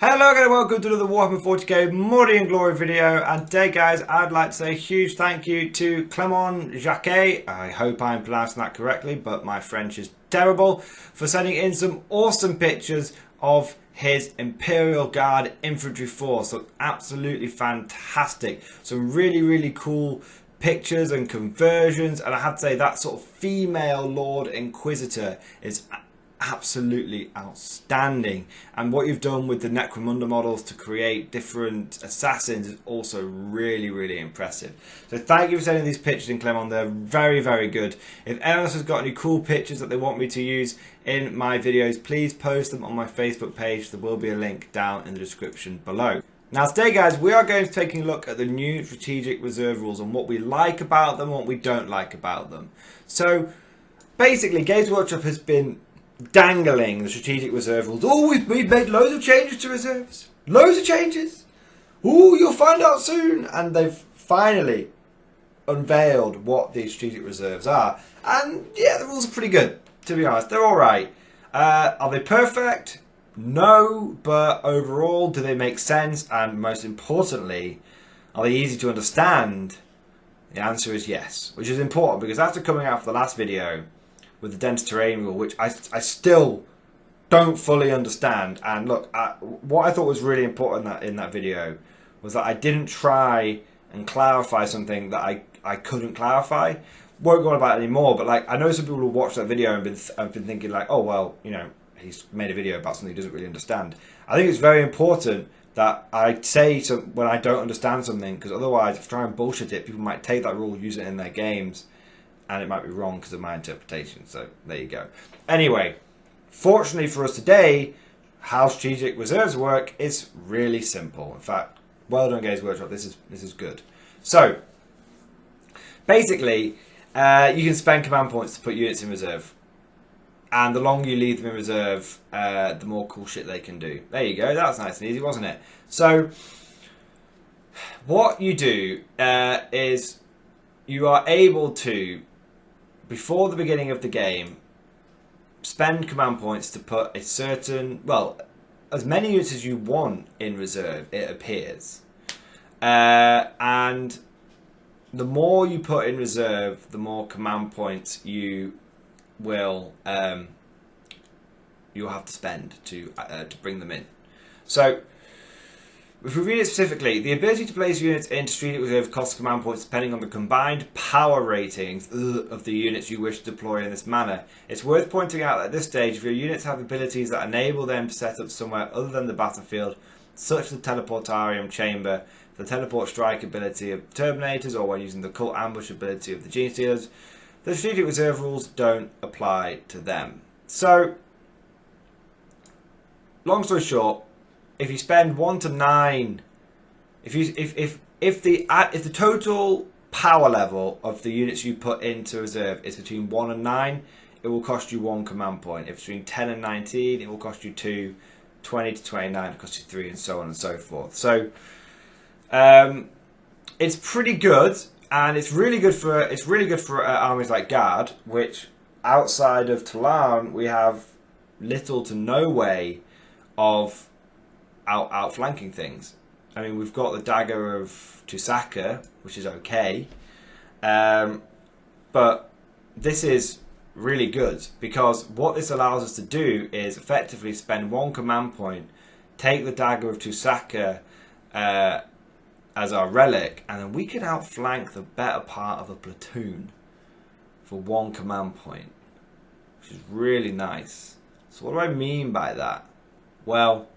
Hello again and welcome to another Warhammer 40k Mordian Glory video, and today guys I'd like to say a huge thank you to Clement Jacquet, I hope I'm pronouncing that correctly but my French is terrible, for sending in some awesome pictures of his Imperial Guard infantry force. Look absolutely fantastic, some really cool pictures and conversions, and I have to say that sort of female Lord Inquisitor is absolutely outstanding, and what you've done with the Necromunda models to create different assassins is also really impressive. So thank you for sending these pictures in, Clement. They're very good. If anyone else has got any cool pictures that they want me to use in my videos, please post them on my Facebook page. There will be a link down in the description below. Now today guys, we are going to be taking a look at the new strategic reserve rules and what we like about them and what we don't like about them. So basically Games Workshop has been dangling the strategic reserve rules. Oh, we've made loads of changes to reserves. Loads of changes. Oh, you'll find out soon. And they've finally unveiled what these strategic reserves are. And yeah, the rules are pretty good, to be honest. They're alright. Are they perfect? No, but overall, do they make sense? And most importantly, are they easy to understand? The answer is yes, which is important because after coming out for the last video with the dense terrain rule, which I still don't fully understand. And look, what I thought was really important in that video was that I didn't try and clarify something that I couldn't clarify. Won't go on about it anymore, but like I know some people will watch that video and been thinking like, oh well, you know, he's made a video about something he doesn't really understand. I think it's very important that I say when I don't understand something, because otherwise if I try and bullshit it, people might take that rule, use it in their games, and it might be wrong because of my interpretation. So there you go. Anyway, fortunately for us today, how strategic reserves work is really simple. In fact, well done Games Workshop, this is good. So basically, you can spend command points to put units in reserve, and the longer you leave them in reserve, the more cool shit they can do. There you go, that was nice and easy, wasn't it? So what you do is you are able to, before the beginning of the game, spend command points to put a certain, well, as many units as you want in reserve, it appears. And the more you put in reserve, the more command points you will you'll have to spend to bring them in. So if we read it specifically, the ability to place units into strategic reserve costs command points depending on the combined power ratings of the units you wish to deploy in this manner. It's worth pointing out that at this stage, if your units have abilities that enable them to set up somewhere other than the battlefield, such as the teleportarium chamber, the teleport strike ability of Terminators, or when using the cult ambush ability of the Gene Stealers, the strategic reserve rules don't apply to them. So, long story short, if you spend 1 to 9, if the total power level of the units you put into reserve is between 1 and 9, it will cost you 1 command point. If it's between 10 and 19, it will cost you 2. 20 to 29, it will cost you 3, and so on and so forth. So it's pretty good, and it's really good for armies like Guard, which outside of Toulon we have little to no way of outflanking things. I mean, we've got the dagger of Tusaka, which is okay, but this is really good because what this allows us to do is effectively spend 1 command point, take the dagger of Tusaka as our relic, and then we can outflank the better part of a platoon for 1 command point, which is really nice. So what do I mean by that? Well,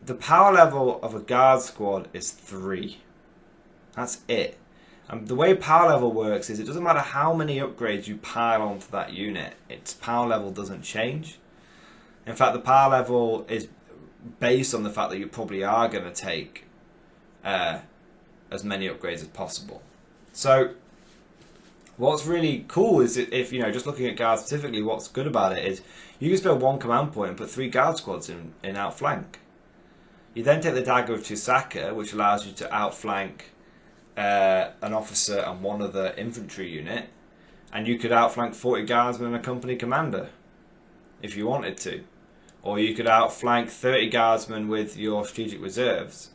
the power level of a guard squad is 3. That's it. And the way power level works is it doesn't matter how many upgrades you pile onto that unit, its power level doesn't change. In fact, the power level is based on the fact that you probably are going to take as many upgrades as possible. So what's really cool is if you know, just looking at guards specifically, what's good about it is you can spend 1 command point and put 3 guard squads in outflank. You then take the dagger of Tusaka, which allows you to outflank an officer and 1 other infantry unit, and you could outflank 40 guardsmen and a company commander if you wanted to. Or you could outflank 30 guardsmen with your strategic reserves,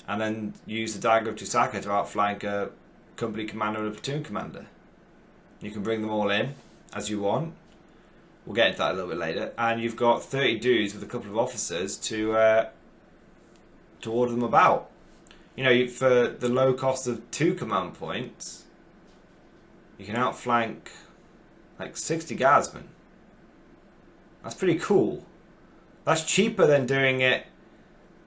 and then use the dagger of Tusaka to outflank a company commander and a platoon commander. You can bring them all in as you want. We'll get into that a little bit later. And you've got 30 dudes with a couple of officers to order them about. You know, for the low cost of 2 command points, you can outflank like 60 guardsmen. That's pretty cool. That's cheaper than doing it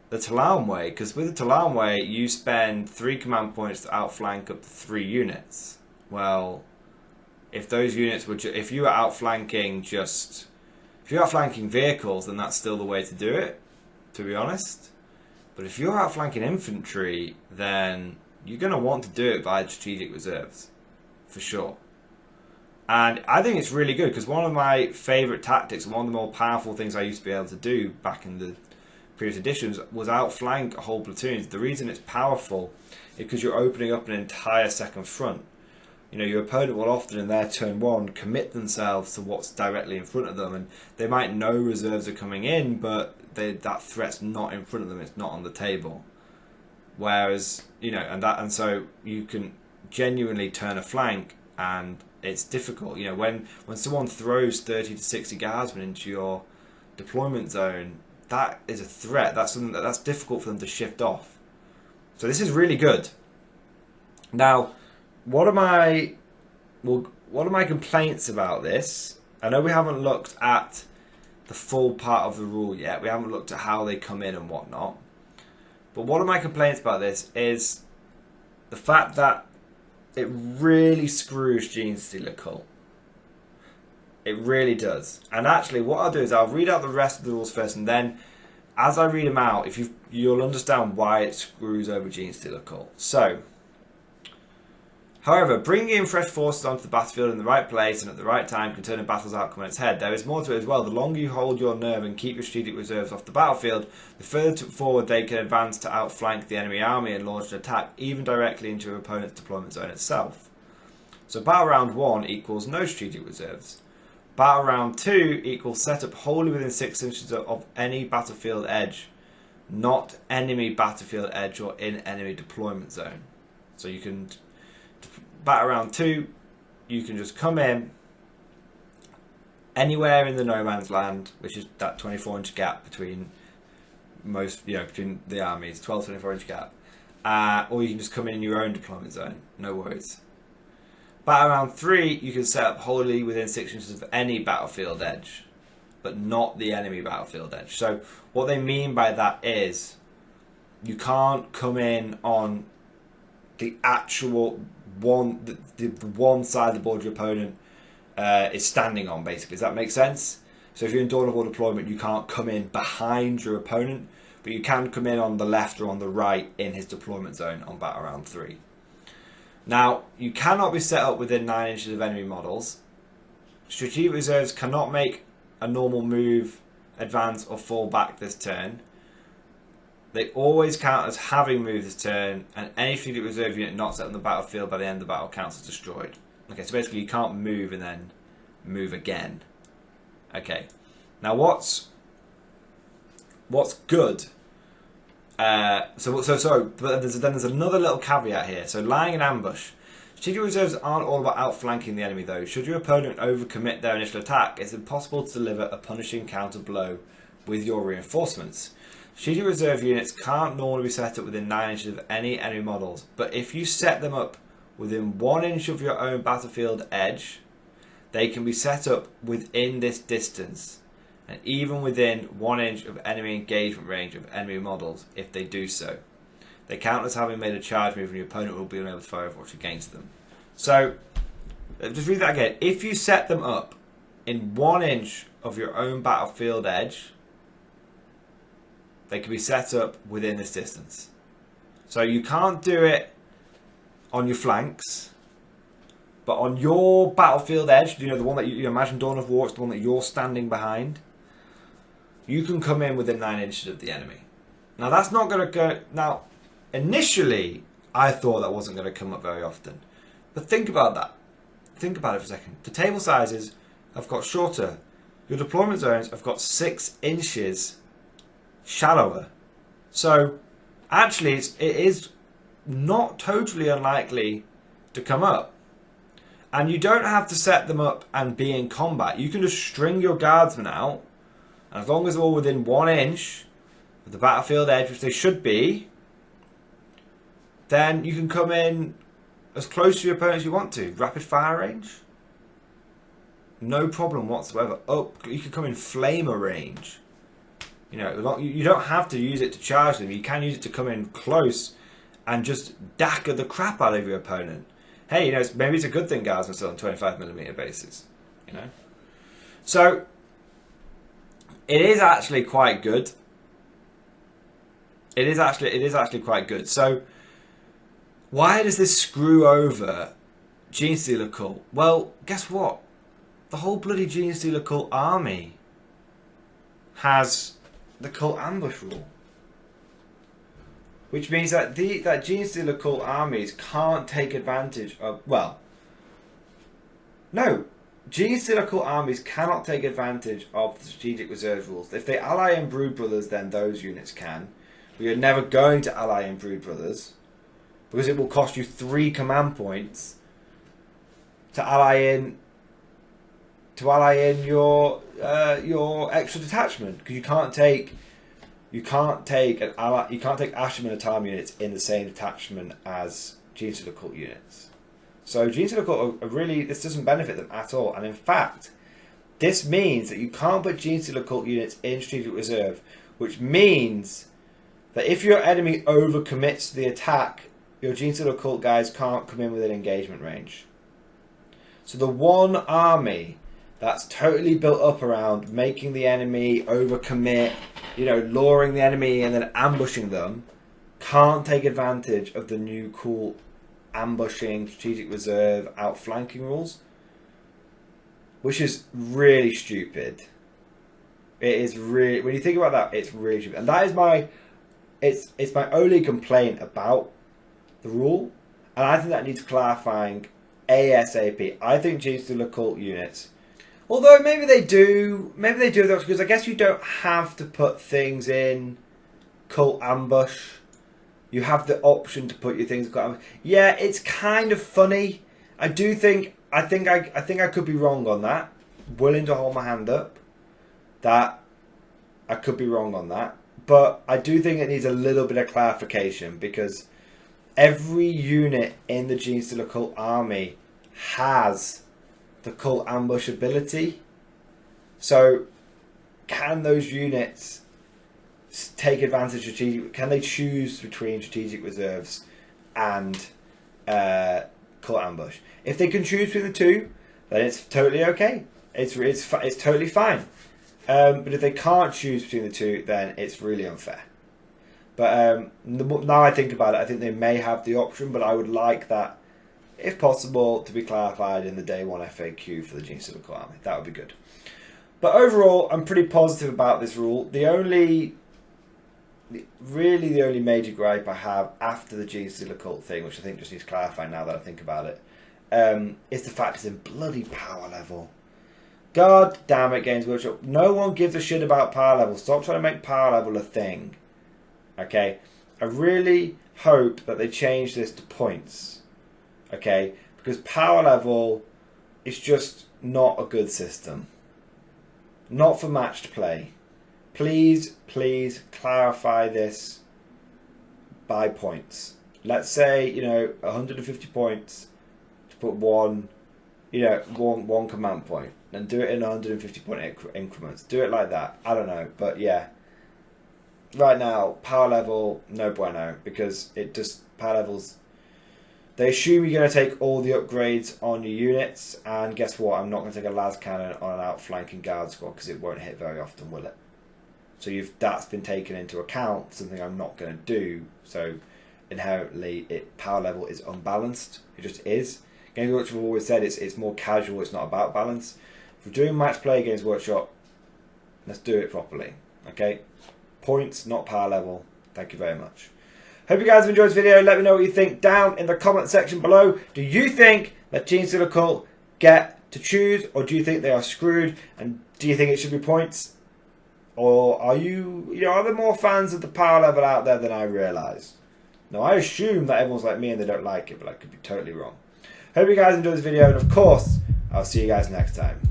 the Talan way, because with the Talan way, you spend 3 command points to outflank up to 3 units. Well, if those units were, if you were outflanking vehicles, then that's still the way to do it, to be honest. But if you're outflanking infantry, then you're going to want to do it via strategic reserves, for sure. And I think it's really good, because one of my favourite tactics, one of the more powerful things I used to be able to do back in the previous editions, was outflank whole platoons. The reason it's powerful is because you're opening up an entire second front. You know, your opponent will often in their turn 1 commit themselves to what's directly in front of them, and they might know reserves are coming in, but that threat's not in front of them, it's not on the table. Whereas, you know, and so you can genuinely turn a flank, and it's difficult. You know, when someone throws 30 to 60 guardsmen into your deployment zone, that is a threat. That's something that's difficult for them to shift off. So this is really good. Now, what are my complaints about this? I know we haven't looked at the full part of the rule yet. We haven't looked at how they come in and whatnot. But one of my complaints about this is the fact that it really screws Genestealer Cult. It really does. And actually, what I'll do is I'll read out the rest of the rules first, and then as I read them out, you'll understand why it screws over Genestealer Cult. So, however, bringing in fresh forces onto the battlefield in the right place and at the right time can turn a battle's outcome on its head. There is more to it as well. The longer you hold your nerve and keep your strategic reserves off the battlefield, the further forward they can advance to outflank the enemy army and launch an attack, even directly into your opponent's deployment zone itself. So battle round 1 equals no strategic reserves. Battle round 2 equals set up wholly within 6 inches of any battlefield edge, not enemy battlefield edge or in enemy deployment zone. So you can battle round 2, you can just come in anywhere in the no man's land, which is that 24-inch gap between between the armies, 12-24-inch gap, or you can just come in your own deployment zone, no worries. Battle round 3, you can set up wholly within 6 inches of any battlefield edge, but not the enemy battlefield edge. So what they mean by that is you can't come in on the actual the one side of the board your opponent is standing on, basically. Does that make sense? So if you're in Dawn of War deployment, you can't come in behind your opponent, but you can come in on the left or on the right in his deployment zone on battle round 3. Now, you cannot be set up within 9 inches of enemy models. Strategic reserves cannot make a normal move, advance or fall back this turn. They always count as having moved this turn, and any strategic reserve unit not set on the battlefield by the end of the battle counts as destroyed. Okay, so basically you can't move and then move again. Okay, now what's good? But there's another little caveat here. So lying in ambush. Strategic reserves aren't all about outflanking the enemy though. Should your opponent overcommit their initial attack, it's impossible to deliver a punishing counter blow with your reinforcements. Strategic reserve units can't normally be set up within 9 inches of any enemy models, but if you set them up within 1 inch of your own battlefield edge, they can be set up within this distance, and even within 1 inch of enemy engagement range of enemy models if they do so. They count as having made a charge move and your opponent will be unable to fire overwatch against them. So, just read that again. If you set them up in 1 inch of your own battlefield edge, they can be set up within this distance. So you can't do it on your flanks, but on your battlefield edge, you know, the one that you imagine Dawn of War, it's the one that you're standing behind, you can come in within 9 inches of the enemy. Now that's not going to go... Now, initially, I thought that wasn't going to come up very often. But think about that. Think about it for a second. The table sizes have got shorter. your deployment zones have got 6 inches shallower. So actually it is not totally unlikely to come up. And you don't have to set them up and be in combat. You can just string your guardsmen out, and as long as they're all within 1 inch of the battlefield edge, which they should be, then you can come in as close to your opponent as you want to. Rapid fire range, no problem whatsoever. You can come in flamer range. You know, you don't have to use it to charge them. You can use it to come in close and just dagger the crap out of your opponent. Hey, you know, maybe it's a good thing guards are still on 25mm bases. You know, so it is actually quite good. It is actually quite good. So why does this screw over Genestealer Cult? Well, guess what? The whole bloody Genestealer Cult army has the Cult Ambush rule. Which means that that Genestealer Cult armies can't take advantage of... Well, no. Genestealer Cult armies cannot take advantage of the Strategic Reserve rules. If they ally in Brood Brothers, then those units can. But you're never going to ally in Brood Brothers, because it will cost you 3 command points to ally in your extra detachment, because you can't take Asherman Atam units in the same detachment as Genestealer Cult units. So Genestealer Cult are really, this doesn't benefit them at all, and in fact this means that you can't put Genestealer Cult units in Strategic Reserve, which means that if your enemy overcommits to the attack, your Genestealer Cult guys can't come in within engagement range. So the one army that's totally built up around making the enemy overcommit, you know, luring the enemy and then ambushing them, can't take advantage of the new cool ambushing, Strategic Reserve, outflanking rules, which is really stupid. It is really, when you think about that, it's really stupid. And that is it's my only complaint about the rule, and I think that needs clarifying ASAP. I think Genestealer Cult units, although maybe they do because I guess you don't have to put things in Cult Ambush. You have the option to put your things in Cult Ambush. Yeah, it's kind of funny. I think I could be wrong on that. Willing to hold my hand up that I could be wrong on that, but I do think it needs a little bit of clarification, because every unit in the Genestealer Cult army has the Cult Ambush ability. So can those units take advantage of strategic? Can they choose between Strategic Reserves and Cult Ambush? If they can choose between the two, then it's totally okay. It's totally fine. But if they can't choose between the two, then it's really unfair. But now I think about it, I think they may have the option, but I would like that, if possible, to be clarified in the day 1 FAQ for the Genestealer Cult army. That would be good. But overall, I'm pretty positive about this rule. The only major gripe I have after the Genestealer Cult thing, which I think just needs clarifying now that I think about it, is the fact it's in bloody power level. God damn it, Games Workshop. No one gives a shit about power level. Stop trying to make power level a thing. Okay? I really hope that they change this to points. Okay? Because power level is just not a good system. Not for matched play. Please, please clarify this by points. Let's say, 150 points to put one command point. And do it in 150 point increments. Do it like that. I don't know. But yeah. Right now, power level, no bueno. Because power levels, they assume you're going to take all the upgrades on your units. And guess what? I'm not going to take a las cannon on an outflanking guard squad, because it won't hit very often, will it? So that's been taken into account. Something I'm not going to do. So inherently, power level is unbalanced. It just is. Games Workshop have always said it's more casual. It's not about balance. If we're doing match play Games Workshop, let's do it properly. Okay? Points, not power level. Thank you very much. Hope you guys have enjoyed this video. Let me know what you think down in the comment section below. Do you think that Genestealer Cult get to choose, or do you think they are screwed? And do you think it should be points? Or are are there more fans of the power level out there than I realise? Now, I assume that everyone's like me and they don't like it, but I could be totally wrong. Hope you guys enjoyed this video, and of course, I'll see you guys next time.